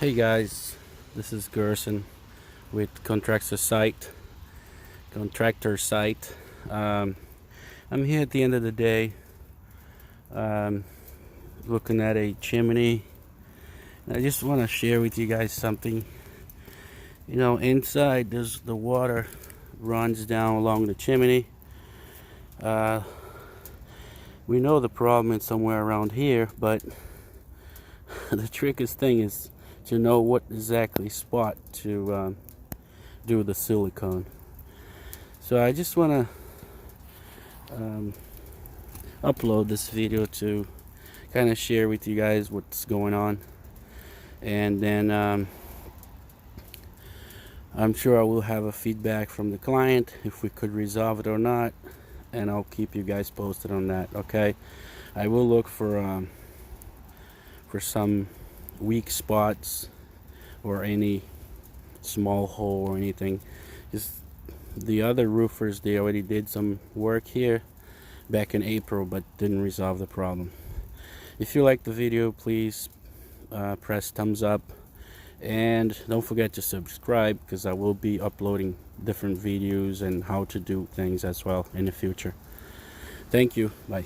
Hey guys, this is Gerson with Contractor Site. I'm here at the end of the day, um, looking at a chimney. And I just want to share with you guys something. You know, inside there's the water runs down along the chimney. Uh, we know the problem is somewhere around here, but the trickiest thing is to know what exactly spot to do the silicone. So I just want to upload this video to kind of share with you guys what's going on, and then I'm sure I will have a feedback from the client if we could resolve it or not, and I'll keep you guys posted on that. Okay, I will look for some weak spots or any small hole or anything. Just the other roofers, they already did some work here back in April but didn't resolve the problem. If you like the video, please press thumbs up, and don't forget to subscribe, because I will be uploading different videos and how to do things as well in the future. Thank you. Bye.